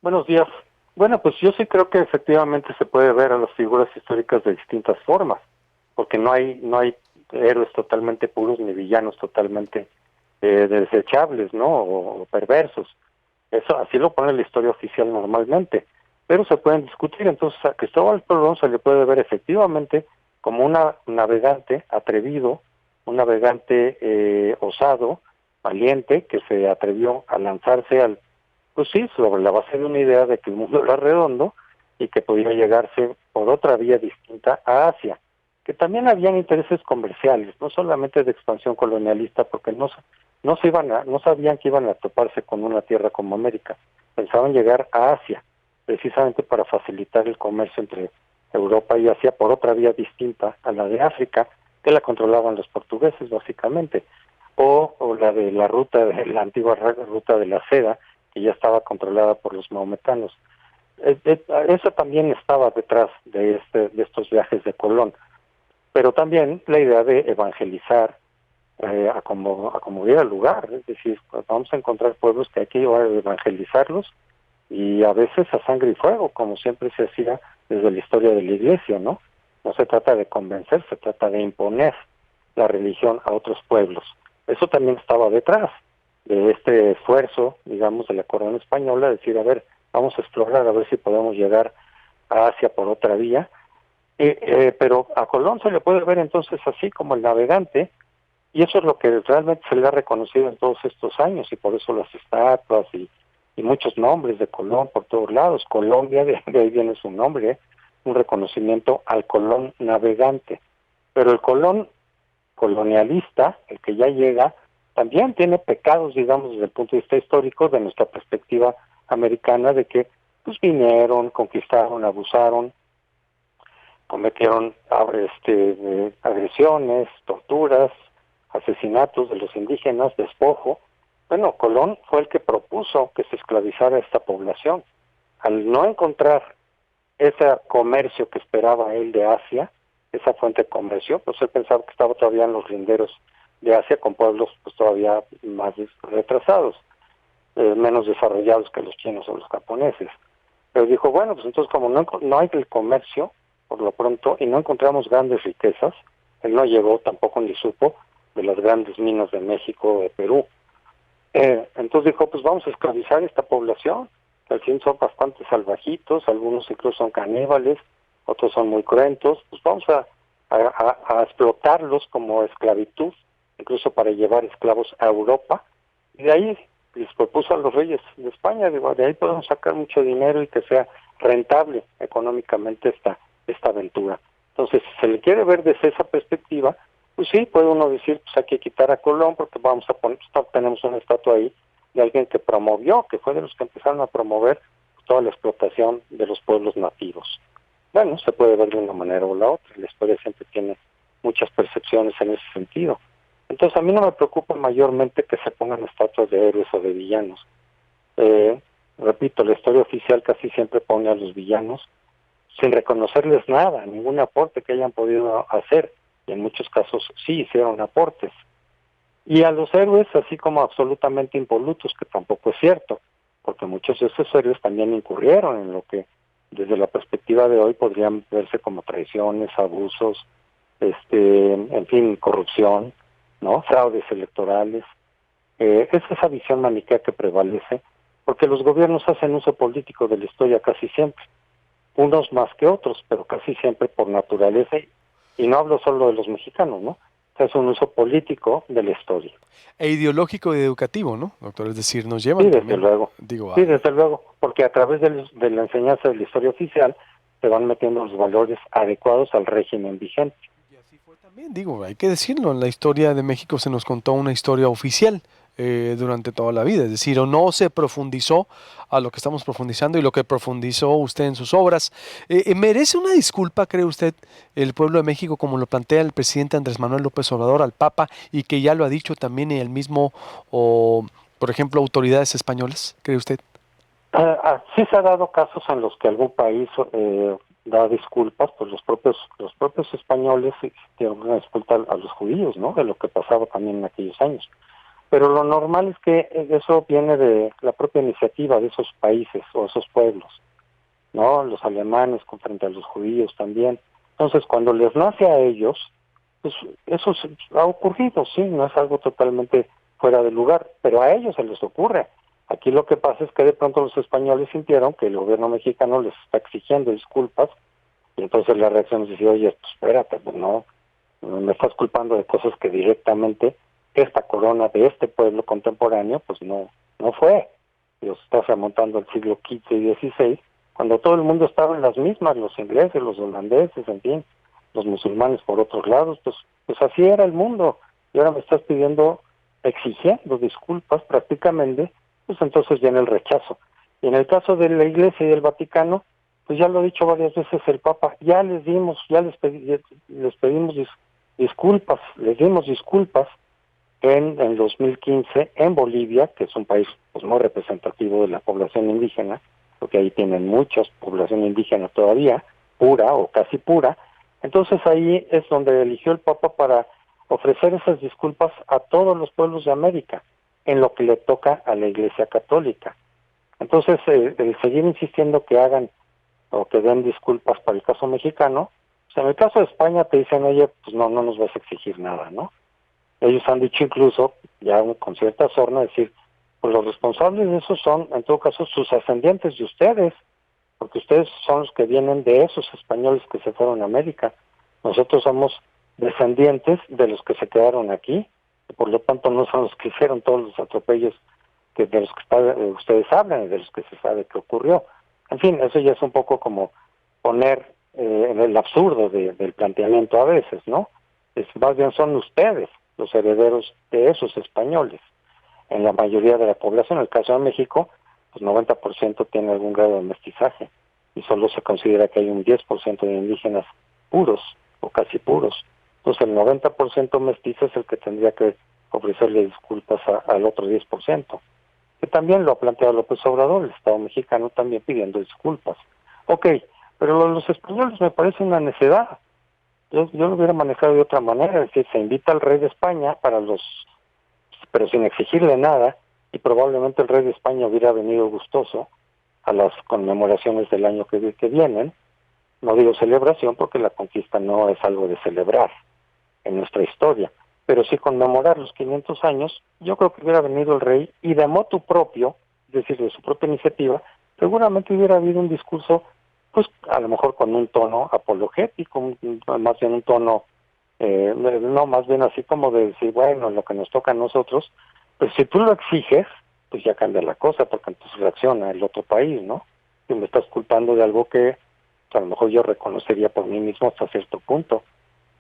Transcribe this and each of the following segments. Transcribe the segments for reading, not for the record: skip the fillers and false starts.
Buenos días. Bueno, pues yo sí creo que efectivamente se puede ver a las figuras históricas de distintas formas, porque no hay héroes totalmente puros ni villanos totalmente desechables, ¿no? O perversos. Eso así lo pone la historia oficial normalmente, pero se pueden discutir. Entonces a Cristóbal Colón se le puede ver efectivamente como un navegante atrevido, un navegante osado, valiente, que se atrevió a lanzarse pues sí, sobre la base de una idea de que el mundo era redondo y que podía llegarse por otra vía distinta a Asia, que también habían intereses comerciales, no solamente de expansión colonialista, porque no sabían que iban a toparse con una tierra como América, pensaban llegar a Asia, precisamente para facilitar el comercio entre Europa y Asia por otra vía distinta a la de África, que la controlaban los portugueses básicamente, o la de la antigua ruta de la seda, que ya estaba controlada por los maometanos. Eso también estaba detrás de estos viajes de Colón, pero también la idea de evangelizar a como diera lugar, es decir, pues vamos a encontrar pueblos que hay que llevar a evangelizarlos y a veces a sangre y fuego, como siempre se hacía desde la historia de la Iglesia, ¿no? No se trata de convencer, se trata de imponer la religión a otros pueblos. Eso también estaba detrás de este esfuerzo, digamos, de la corona española, decir, a ver, vamos a explorar, a ver si podemos llegar a Asia por otra vía. Pero a Colón se le puede ver entonces así como el navegante, y eso es lo que realmente se le ha reconocido en todos estos años, y por eso las estatuas y muchos nombres de Colón por todos lados. Colombia, de ahí viene su nombre, un reconocimiento al Colón navegante. Pero el Colón colonialista, el que ya llega, también tiene pecados, digamos, desde el punto de vista histórico, de nuestra perspectiva americana, de que pues vinieron, conquistaron, abusaron, cometieron agresiones, torturas, asesinatos de los indígenas, despojo. Bueno, Colón fue el que propuso que se esclavizara a esta población. Al no encontrar ese comercio que esperaba él de Asia, esa fuente de comercio, pues él pensaba que estaba todavía en los linderos de Asia con pueblos pues todavía más retrasados, menos desarrollados que los chinos o los japoneses. Pero dijo, bueno, pues entonces como no hay el comercio, por lo pronto, y no encontramos grandes riquezas, él no llegó tampoco ni supo de las grandes minas de México o de Perú. Entonces dijo, pues vamos a esclavizar esta población, que al fin son bastante salvajitos, algunos incluso son caníbales, otros son muy cruentos, pues vamos a explotarlos como esclavitud, incluso para llevar esclavos a Europa, y de ahí les propuso a los reyes de España, digo, de ahí podemos sacar mucho dinero y que sea rentable económicamente esta aventura. Entonces, si se le quiere ver desde esa perspectiva, pues sí, puede uno decir, pues hay que quitar a Colón porque vamos a poner, tenemos una estatua ahí de alguien que promovió, que fue de los que empezaron a promover toda la explotación de los pueblos nativos. Bueno, se puede ver de una manera o la otra, la historia siempre tiene muchas percepciones en ese sentido. Entonces a mí no me preocupa mayormente que se pongan estatuas de héroes o de villanos. Repito, la historia oficial casi siempre pone a los villanos sin reconocerles nada, ningún aporte que hayan podido hacer, y en muchos casos sí hicieron aportes. Y a los héroes así como absolutamente impolutos, que tampoco es cierto, porque muchos de esos héroes también incurrieron en lo que desde la perspectiva de hoy podrían verse como traiciones, abusos, en fin, corrupción, ¿no? Fraudes electorales. Es esa visión maniquea que prevalece, porque los gobiernos hacen uso político de la historia casi siempre, unos más que otros, pero casi siempre por naturaleza, y no hablo solo de los mexicanos, ¿no? Es un uso político de la historia. E ideológico y educativo, ¿no, doctor? Es decir, nos Sí, llevan desde también, luego. digo, Sí, desde luego, porque a través de la enseñanza de la historia oficial se van metiendo los valores adecuados al régimen vigente. y así fue también, digo, hay que decirlo, en la historia de México se nos contó una historia oficial durante toda la vida, es decir, o no se profundizó a lo que estamos profundizando y lo que profundizó usted en sus obras. ¿Merece una disculpa, cree usted, el pueblo de México, como lo plantea el presidente Andrés Manuel López Obrador al Papa y que ya lo ha dicho también el mismo, o, por ejemplo, autoridades españolas, cree usted? Sí se ha dado casos en los que algún país da disculpas, pues los propios españoles dieron una disculpa a los judíos, ¿no? De lo que pasaba también en aquellos años. pero lo normal es que eso viene de la propia iniciativa de esos países o esos pueblos, ¿no? Los alemanes frente a los judíos también. Entonces, cuando les nace a ellos, pues eso ha ocurrido, sí, no es algo totalmente fuera de lugar, pero a ellos se les ocurre. Aquí lo que pasa es que de pronto los españoles sintieron que el gobierno mexicano les está exigiendo disculpas, y entonces la reacción es decir, oye, pues espérate, pues no me estás culpando de cosas que directamente esta corona de este pueblo contemporáneo, pues no fue. Los estás remontando al siglo XV y XVI, cuando todo el mundo estaba en las mismas, los ingleses, los holandeses, en fin, los musulmanes por otros lados, pues así era el mundo. Y ahora me estás exigiendo disculpas prácticamente, pues entonces viene el rechazo. Y en el caso de la Iglesia y el Vaticano, pues ya lo ha dicho varias veces el Papa, ya les pedimos disculpas, les dimos disculpas en 2015 en Bolivia, que es un país pues muy representativo de la población indígena, porque ahí tienen mucha población indígena todavía, pura o casi pura. Entonces ahí es donde eligió el Papa para ofrecer esas disculpas a todos los pueblos de América, en lo que le toca a la Iglesia Católica. Entonces, el seguir insistiendo que hagan o que den disculpas para el caso mexicano, pues en el caso de España te dicen, oye, pues no nos vas a exigir nada, ¿no? Ellos han dicho incluso, ya con cierta sorna, decir, pues los responsables de eso son, en todo caso, sus ascendientes de ustedes, porque ustedes son los que vienen de esos españoles que se fueron a América. Nosotros somos descendientes de los que se quedaron aquí, y por lo tanto no son los que hicieron todos los atropellos de los que ustedes hablan y de los que se sabe que ocurrió. En fin, eso ya es un poco como poner en el absurdo del planteamiento a veces, ¿no? Más bien son ustedes los herederos de esos españoles. En la mayoría de la población, en el caso de México, pues 90% tiene algún grado de mestizaje y solo se considera que hay un 10% de indígenas puros o casi puros. Entonces el 90% mestizo es el que tendría que ofrecerle disculpas al otro 10%, que también lo ha planteado López Obrador, el Estado mexicano también pidiendo disculpas. Ok, pero lo de los españoles me parece una necedad. Yo lo hubiera manejado de otra manera, es decir, se invita al rey de España pero sin exigirle nada, y probablemente el rey de España hubiera venido gustoso a las conmemoraciones del año que vienen. No digo celebración porque la conquista no es algo de celebrar en nuestra historia, pero sí conmemorar los 500 años. Yo creo que hubiera venido el rey y de motu propio, es decir, de su propia iniciativa, seguramente hubiera habido un discurso, pues a lo mejor con un tono apologético, más bien un tono, no, más bien así como de decir, bueno, lo que nos toca a nosotros, pues si tú lo exiges, pues ya cambia la cosa, porque entonces reacciona el otro país, ¿no? Y me estás culpando de algo que a lo mejor yo reconocería por mí mismo hasta cierto punto.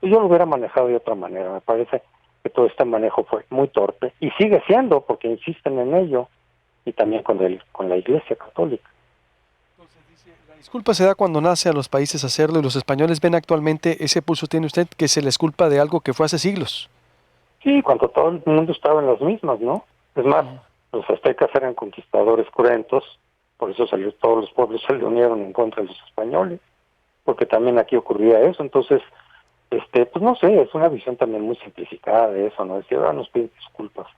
Pues yo lo hubiera manejado de otra manera. Me parece que todo este manejo fue muy torpe y sigue siendo, porque insisten en ello, y también con la Iglesia Católica. Entonces dice, la disculpa se da cuando nace a los países hacerlo y los españoles ven actualmente ese pulso tiene usted que se les culpa de algo que fue hace siglos. Sí, cuando todo el mundo estaba en las mismas, ¿no? Es más, los aztecas eran conquistadores cruentos, por eso todos los pueblos se le unieron en contra de los españoles, porque también aquí ocurría eso. Entonces, pues no sé, es una visión también muy simplificada de eso, ¿no? Decir, ahora nos piden disculpas.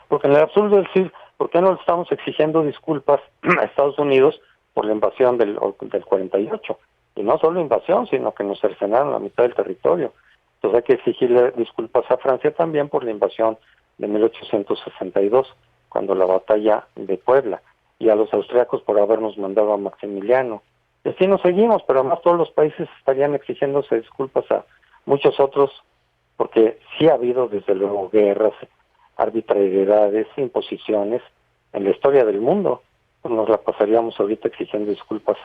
Porque en el absurdo es decir, ¿por qué no le estamos exigiendo disculpas a Estados Unidos por la invasión del 48? Y no solo invasión, sino que nos cercenaron la mitad del territorio. Entonces hay que exigirle disculpas a Francia también por la invasión de 1862, cuando la batalla de Puebla, y a los austriacos por habernos mandado a Maximiliano. Y así nos seguimos, pero además todos los países estarían exigiéndose disculpas a muchos otros, porque sí ha habido desde luego guerras, arbitrariedades, imposiciones en la historia del mundo. Pues nos la pasaríamos ahorita exigiendo disculpas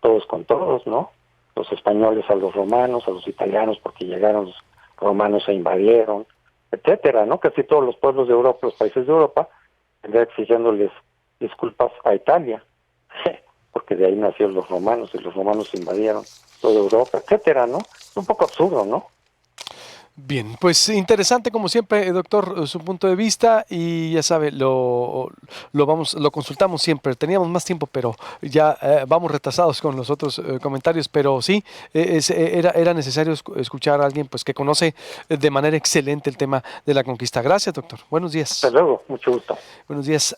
todos con todos, ¿no? Los españoles a los romanos, a los italianos porque llegaron los romanos e invadieron, etcétera, ¿no? Casi todos los pueblos de Europa, los países de Europa, tendrían exigiéndoles disculpas a Italia, porque de ahí nacieron los romanos y los romanos invadieron toda Europa, etcétera, ¿no? Es un poco absurdo, ¿no? Bien, pues interesante como siempre, doctor, su punto de vista y ya sabe, lo consultamos siempre. Teníamos más tiempo, pero ya vamos retrasados con los otros comentarios, pero sí, era necesario escuchar a alguien pues que conoce de manera excelente el tema de la conquista. Gracias, doctor. Buenos Hasta días. luego, mucho gusto. Buenos días.